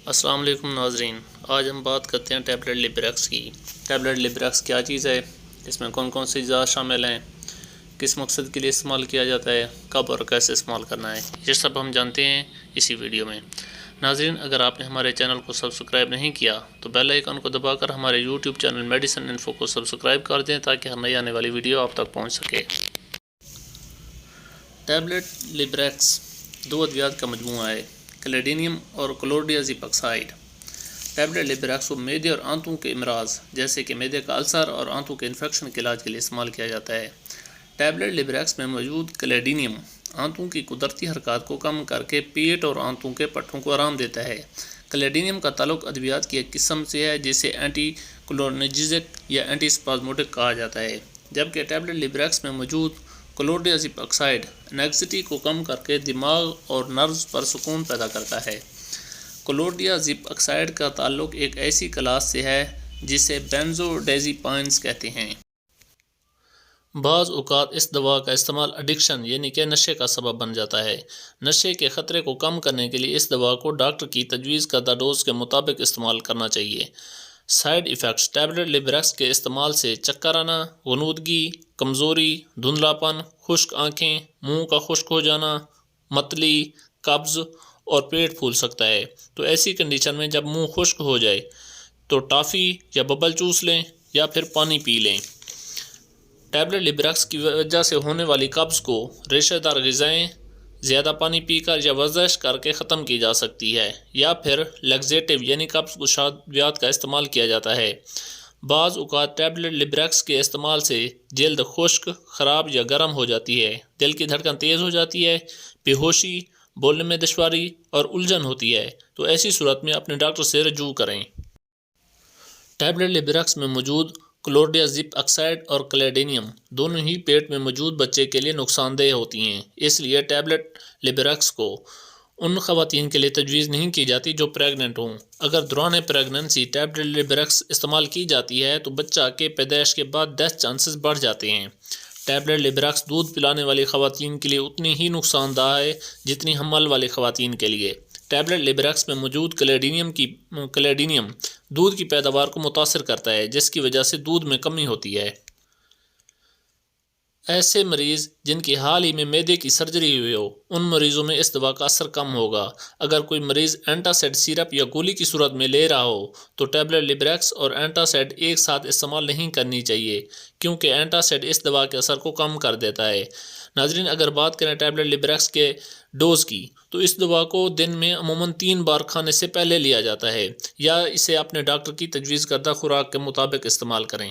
السلام علیکم ناظرین، آج ہم بات کرتے ہیں ٹیبلٹ لیبریکس کی۔ ٹیبلٹ لیبریکس کیا چیز ہے، اس میں کون کون سی اجزاء شامل ہیں، کس مقصد کے لیے استعمال کیا جاتا ہے، کب اور کیسے استعمال کرنا ہے، یہ سب ہم جانتے ہیں اسی ویڈیو میں۔ ناظرین، اگر آپ نے ہمارے چینل کو سبسکرائب نہیں کیا تو بیل آئیکن کو دبا کر ہمارے یوٹیوب چینل میڈیسن انفو کو سبسکرائب کر دیں تاکہ ہر نئی آنے والی ویڈیو آپ تک پہنچ سکے۔ ٹیبلٹ لیبریکس دو ادویات کا مجموعہ ہے، کلیڈینیم اور کلوڈیازیپ آکسائڈ۔ ٹیبلٹ لیبریکس کو معدے اور آنتوں کے امراض جیسے کہ معدے کا السر اور آنتوں کے انفیکشن کے علاج کے لیے استعمال کیا جاتا ہے۔ ٹیبلٹ لیبریکس میں موجود کلیڈینیم آنتوں کی قدرتی حرکات کو کم کر کے پیٹ اور آنتوں کے پٹھوں کو آرام دیتا ہے۔ کلیڈینیم کا تعلق ادویات کی ایک قسم سے ہے جسے اینٹی کولرجنرجک یا اینٹی اسپازموٹک کہا جاتا ہے، جبکہ ٹیبلٹ لیبریکس میں موجود کلوڈیازیپ آکسائڈ اینگزائٹی کو کم کر کے دماغ اور نروز پر سکون پیدا کرتا ہے۔ کلوڈیازیپ آکسائڈ کا تعلق ایک ایسی کلاس سے ہے جسے بینزوڈیزیپائنز کہتے ہیں۔ بعض اوقات اس دوا کا استعمال ایڈکشن یعنی کہ نشے کا سبب بن جاتا ہے۔ نشے کے خطرے کو کم کرنے کے لیے اس دوا کو ڈاکٹر کی تجویز کردہ ڈوز کے مطابق استعمال کرنا چاہیے۔ سائیڈ ایفیکٹس: ٹیبلٹ لیبریکس کے استعمال سے چکر آنا، غنودگی، کمزوری، دھندلاپن، خشک آنکھیں، منہ کا خشک ہو جانا، متلی، قبض اور پیٹ پھول سکتا ہے۔ تو ایسی کنڈیشن میں جب منہ خشک ہو جائے تو ٹافی یا ببل چوس لیں یا پھر پانی پی لیں۔ ٹیبلٹ لیبریکس کی وجہ سے ہونے والی قبض کو ریشہ دار غذائیں، زیادہ پانی پی کر یا ورزش کر کے ختم کی جا سکتی ہے، یا پھر لیگزیٹو یعنی قبض کشا ادویات کا استعمال کیا جاتا ہے۔ بعض اوقات ٹیبلٹ لیبریکس کے استعمال سے جلد خشک، خراب یا گرم ہو جاتی ہے، دل کی دھڑکن تیز ہو جاتی ہے، بے ہوشی، بولنے میں دشواری اور الجھن ہوتی ہے، تو ایسی صورت میں اپنے ڈاکٹر سے رجوع کریں۔ ٹیبلٹ لیبریکس میں موجود کلوڈیازیپ آکسائڈ اور کلیڈینیم دونوں ہی پیٹ میں موجود بچے کے لیے نقصان دہ ہوتی ہیں، اس لیے ٹیبلٹ لیبریکس کو ان خواتین کے لیے تجویز نہیں کی جاتی جو پریگننٹ ہوں۔ اگر دوران پریگننسی ٹیبلٹ لیبریکس استعمال کی جاتی ہے تو بچہ کے پیدائش کے بعد ڈیتھ چانسز بڑھ جاتے ہیں۔ ٹیبلٹ لیبریکس دودھ پلانے والی خواتین کے لیے اتنی ہی نقصان دہ ہے جتنی حمل والی خواتین کے لیے۔ ٹیبلٹ لیبریکس میں موجود کلیڈینیم دودھ کی پیداوار کو متاثر کرتا ہے، جس کی وجہ سے دودھ میں کمی ہوتی ہے۔ ایسے مریض جن کی حال ہی میں معدے کی سرجری ہوئی ہو، ان مریضوں میں اس دوا کا اثر کم ہوگا۔ اگر کوئی مریض اینٹاسائڈ سیرپ یا گولی کی صورت میں لے رہا ہو تو ٹیبلٹ لیبریکس اور اینٹاسائڈ ایک ساتھ استعمال نہیں کرنی چاہیے، کیونکہ اینٹاسائڈ اس دوا کے اثر کو کم کر دیتا ہے۔ ناظرین، اگر بات کریں ٹیبلٹ لیبریکس کے ڈوز کی تو اس دوا کو دن میں عموماً 3 بار کھانے سے پہلے لیا جاتا ہے، یا اسے اپنے ڈاکٹر کی تجویز کردہ خوراک کے مطابق استعمال کریں۔